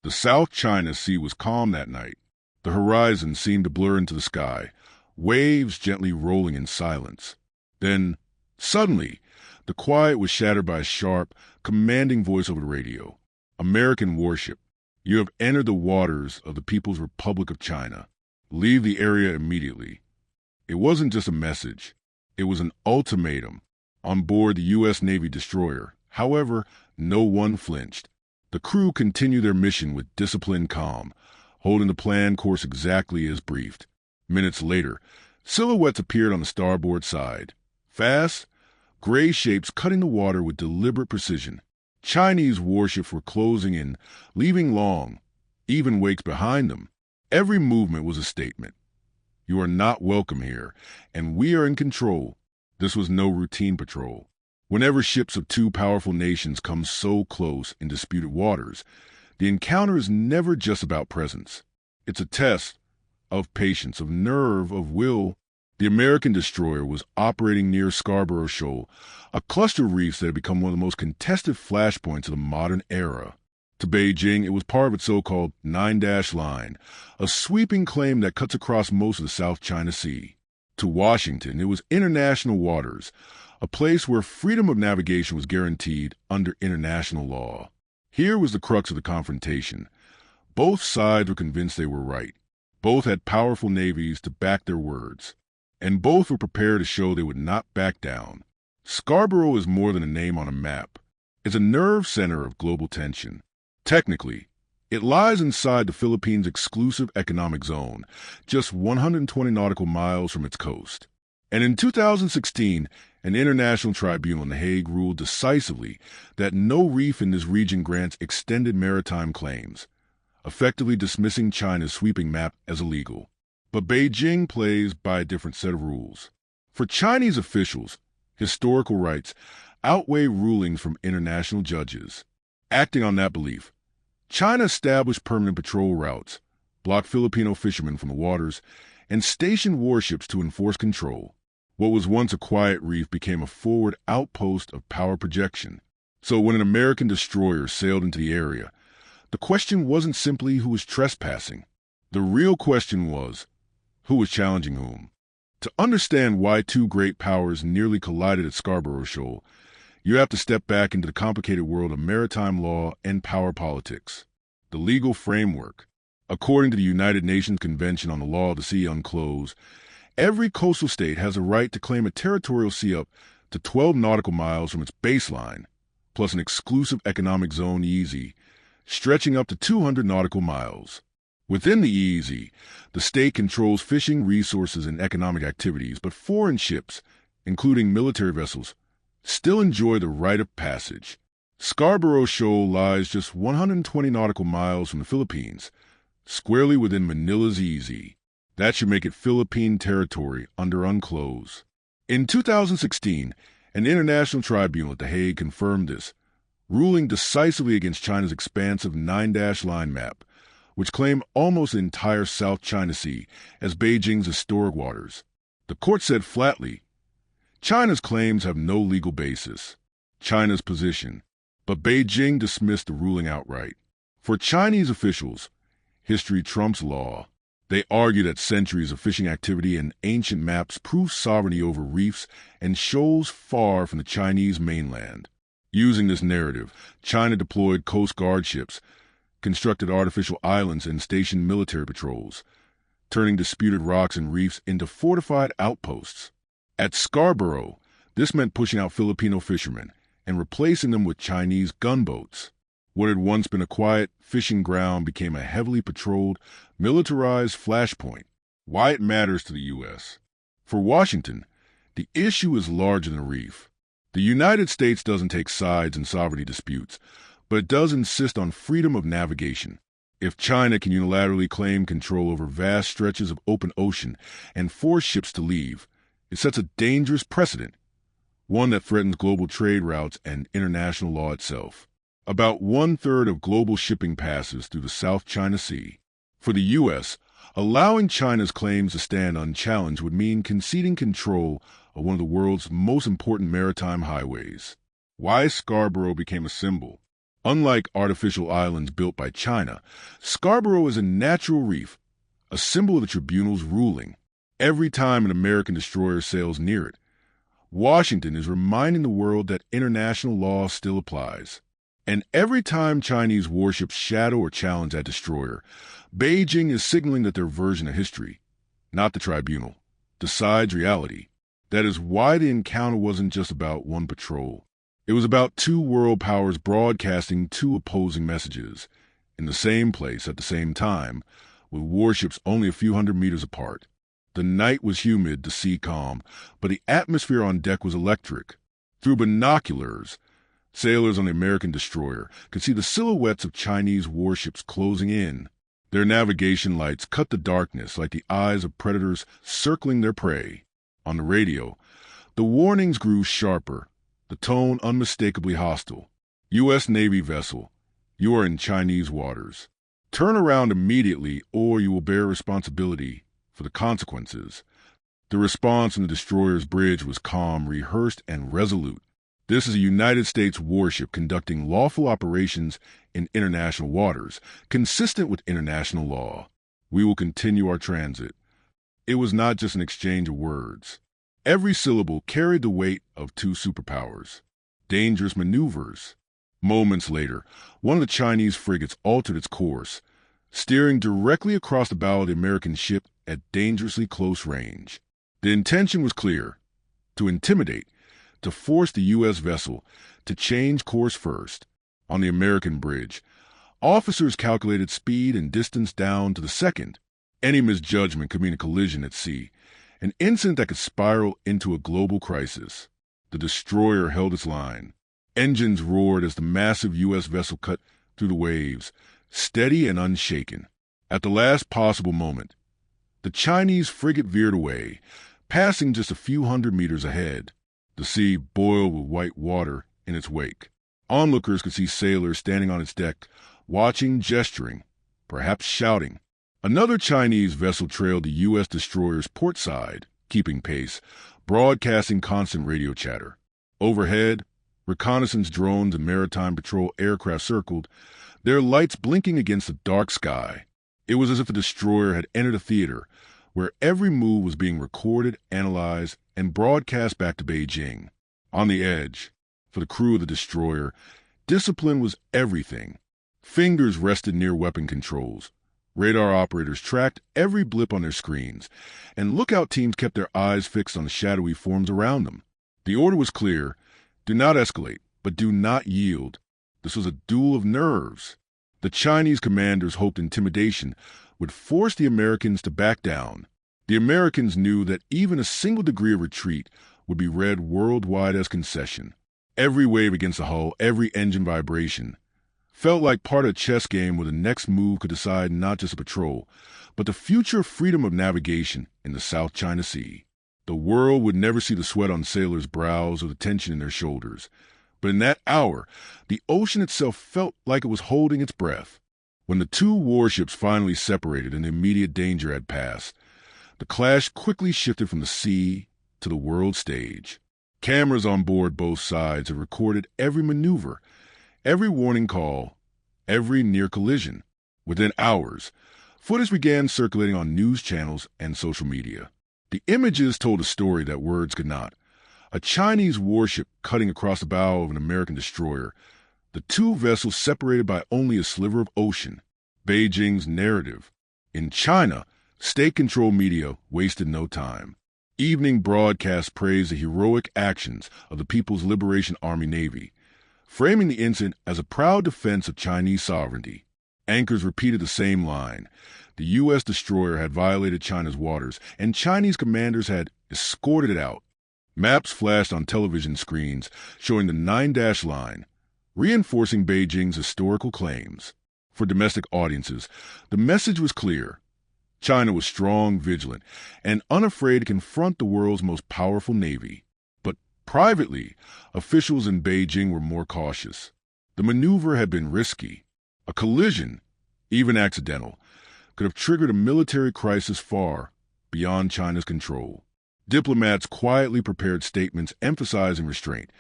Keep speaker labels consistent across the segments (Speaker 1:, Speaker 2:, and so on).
Speaker 1: The South China Sea was calm that night. The horizon seemed to blur into the sky, waves gently rolling in silence. Then, suddenly, the quiet was shattered by a sharp, commanding voice over the radio. "American warship, you have entered the waters of the People's Republic of China. Leave the area immediately." It wasn't just a message. It was an ultimatum on board the U.S. Navy destroyer. However, no one flinched. The crew continued their mission with disciplined calm, holding the planned course exactly as briefed. Minutes later, silhouettes appeared on the starboard side. Fast, gray shapes cutting the water with deliberate precision. Chinese warships were closing in, leaving long, even wakes behind them. Every movement was a statement. You are not welcome here, and we are in control. This was no routine patrol. Whenever ships of two powerful nations come so close in disputed waters, the encounter is never just about presence. It's a test of patience, of nerve, of will. The American destroyer was operating near Scarborough Shoal, a cluster of reefs that had become one of the most contested flashpoints of the modern era. To Beijing, it was part of its so-called nine-dash line, a sweeping claim that cuts across most of the South China Sea. To Washington, it was international waters, a place where freedom of navigation was guaranteed under international law. Here was the crux of the confrontation. Both sides were convinced they were right. Both had powerful navies to back their words. And both were prepared to show they would not back down. Scarborough is more than a name on a map. It's a nerve center of global tension. Technically, it lies inside the Philippines' exclusive economic zone, just 120 nautical miles from its coast. And in 2016, an international tribunal in The Hague ruled decisively that no reef in this region grants extended maritime claims, effectively dismissing China's sweeping map as illegal. But Beijing plays by a different set of rules. For Chinese officials, historical rights outweigh rulings from international judges. Acting on that belief, China established permanent patrol routes, blocked Filipino fishermen from the waters, and stationed warships to enforce control. What was once a quiet reef became a forward outpost of power projection. So when an American destroyer sailed into the area, the question wasn't simply who was trespassing. The real question was, who was challenging whom? To understand why two great powers nearly collided at Scarborough Shoal, you have to step back into the complicated world of maritime law and power politics. The legal framework. According to the United Nations Convention on the Law of the Sea UNCLOS, every coastal state has a right to claim a territorial sea up to 12 nautical miles from its baseline, plus an exclusive economic zone EEZ, stretching up to 200 nautical miles. Within the EEZ, the state controls fishing, resources, and economic activities, but foreign ships, including military vessels, still enjoy the rite of passage. Scarborough Shoal lies just 120 nautical miles from the Philippines, squarely within Manila's EEZ. That should make it Philippine territory under UNCLOS. In 2016, an international tribunal at The Hague confirmed this, ruling decisively against China's expansive nine-dash line map, which claimed almost the entire South China Sea as Beijing's historic waters. The court said flatly, China's claims have no legal basis. China's position. But Beijing dismissed the ruling outright. For Chinese officials, history trumps law. They argue that centuries of fishing activity and ancient maps prove sovereignty over reefs and shoals far from the Chinese mainland. Using this narrative, China deployed Coast Guard ships, constructed artificial islands, and stationed military patrols, turning disputed rocks and reefs into fortified outposts. At Scarborough, this meant pushing out Filipino fishermen and replacing them with Chinese gunboats. What had once been a quiet fishing ground became a heavily patrolled, militarized flashpoint. Why it matters to the U.S. For Washington, the issue is larger than a reef. The United States doesn't take sides in sovereignty disputes, but it does insist on freedom of navigation. If China can unilaterally claim control over vast stretches of open ocean and force ships to leave, it sets a dangerous precedent, one that threatens global trade routes and international law itself. About 1/3 of global shipping passes through the South China Sea. For the U.S., allowing China's claims to stand unchallenged would mean conceding control of one of the world's most important maritime highways. Why Scarborough became a symbol. Unlike artificial islands built by China, Scarborough is a natural reef, a symbol of the tribunal's ruling. Every time an American destroyer sails near it, Washington is reminding the world that international law still applies. And every time Chinese warships shadow or challenge that destroyer, Beijing is signaling that their version of history, not the tribunal, decides reality. That is why the encounter wasn't just about one patrol. It was about two world powers broadcasting two opposing messages in the same place at the same time, with warships only a few hundred meters apart. The night was humid, the sea calm, but the atmosphere on deck was electric. Through binoculars, sailors on the American destroyer could see the silhouettes of Chinese warships closing in. Their navigation lights cut the darkness like the eyes of predators circling their prey. On the radio, the warnings grew sharper, the tone unmistakably hostile. U.S. Navy vessel, you are in Chinese waters. Turn around immediately or you will bear responsibility for the consequences. The response from the destroyer's bridge was calm, rehearsed, and resolute. This is a United States warship conducting lawful operations in international waters, consistent with international law. We will continue our transit. It was not just an exchange of words. Every syllable carried the weight of two superpowers. Dangerous maneuvers. Moments later, one of the Chinese frigates altered its course, steering directly across the bow of the American ship at dangerously close range. The intention was clear: to intimidate, to force the U.S. vessel to change course first. On the American bridge, officers calculated speed and distance down to the second. Any misjudgment could mean a collision at sea, an incident that could spiral into a global crisis. The destroyer held its line. Engines roared as the massive U.S. vessel cut through the waves, steady and unshaken. At the last possible moment, the Chinese frigate veered away, passing just a few hundred meters ahead. The sea boiled with white water in its wake. Onlookers could see sailors standing on its deck, watching, gesturing, perhaps shouting. Another Chinese vessel trailed the U.S. destroyer's port side, keeping pace, broadcasting constant radio chatter. Overhead, reconnaissance drones and maritime patrol aircraft circled, their lights blinking against the dark sky. It was as if the destroyer had entered a theater where every move was being recorded, analyzed, and broadcast back to Beijing. On the edge, for the crew of the destroyer, discipline was everything. Fingers rested near weapon controls. Radar operators tracked every blip on their screens, and lookout teams kept their eyes fixed on the shadowy forms around them. The order was clear: do not escalate, but do not yield. This was a duel of nerves. The Chinese commanders hoped intimidation would force the Americans to back down. The Americans knew that even a single degree of retreat would be read worldwide as concession. Every wave against the hull, every engine vibration, felt like part of a chess game where the next move could decide not just a patrol, but the future freedom of navigation in the South China Sea. The world would never see the sweat on sailors' brows or the tension in their shoulders. But in that hour, the ocean itself felt like it was holding its breath. When the two warships finally separated and the immediate danger had passed, the clash quickly shifted from the sea to the world stage. Cameras on board both sides had recorded every maneuver, every warning call, every near collision. Within hours, footage began circulating on news channels and social media. The images told a story that words could not. A Chinese warship cutting across the bow of an American destroyer, the two vessels separated by only a sliver of ocean. Beijing's narrative. In China, state-controlled media wasted no time. Evening broadcasts praised the heroic actions of the People's Liberation Army Navy, framing the incident as a proud defense of Chinese sovereignty. Anchors repeated the same line. The U.S. destroyer had violated China's waters, and Chinese commanders had escorted it out. Maps flashed on television screens showing the 9-dash line, reinforcing Beijing's historical claims. For domestic audiences, the message was clear. China was strong, vigilant, and unafraid to confront the world's most powerful navy. But privately, officials in Beijing were more cautious. The maneuver had been risky. A collision, even accidental, could have triggered a military crisis far beyond China's control. Diplomats quietly prepared statements emphasizing restraint,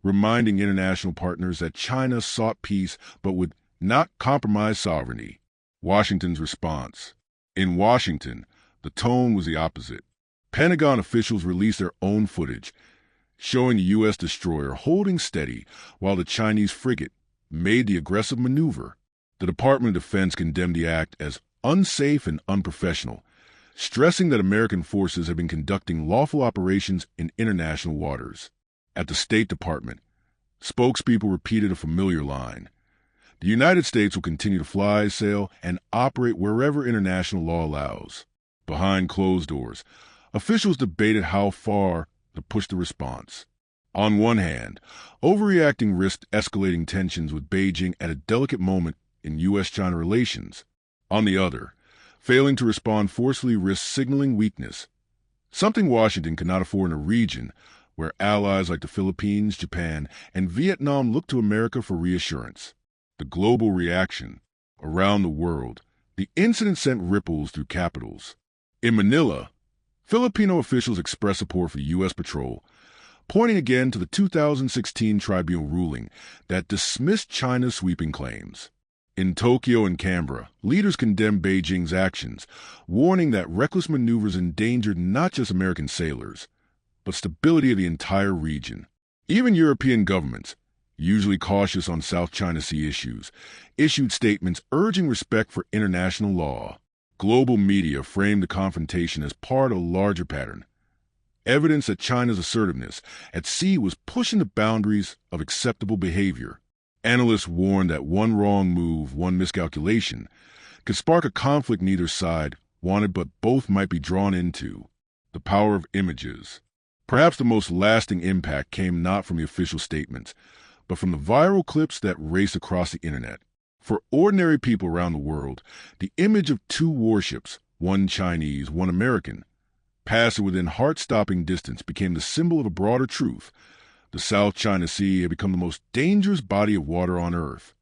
Speaker 1: reminding international partners that China sought peace but would not compromise sovereignty. Washington's response. In Washington, the tone was the opposite. Pentagon officials released their own footage, showing a U.S. destroyer holding steady while the Chinese frigate made the aggressive maneuver. The Department of Defense condemned the act as unsafe and unprofessional, stressing that American forces have been conducting lawful operations in international waters. At the State Department, spokespeople repeated a familiar line. The United States will continue to fly, sail, and operate wherever international law allows. Behind closed doors, officials debated how far to push the response. On one hand, overreacting risked escalating tensions with Beijing at a delicate moment in U.S.-China relations. On the other, failing to respond forcefully risked signaling weakness, something Washington could not afford in a region where allies like the Philippines, Japan, and Vietnam look to America for reassurance. The global reaction. Around the world, the incident sent ripples through capitals. In Manila, Filipino officials expressed support for the U.S. patrol, pointing again to the 2016 tribunal ruling that dismissed China's sweeping claims. In Tokyo and Canberra, leaders condemned Beijing's actions, warning that reckless maneuvers endangered not just American sailors, but stability of the entire region. Even European governments, usually cautious on South China Sea issues, issued statements urging respect for international law. Global media framed the confrontation as part of a larger pattern, evidence that China's assertiveness at sea was pushing the boundaries of acceptable behavior. Analysts warned that one wrong move, one miscalculation, could spark a conflict neither side wanted but both might be drawn into. The power of images. Perhaps the most lasting impact came not from the official statements, but from the viral clips that raced across the internet. For ordinary people around the world, the image of two warships, one Chinese, one American, passing within heart-stopping distance became the symbol of a broader truth. The South China Sea had become the most dangerous body of water on Earth.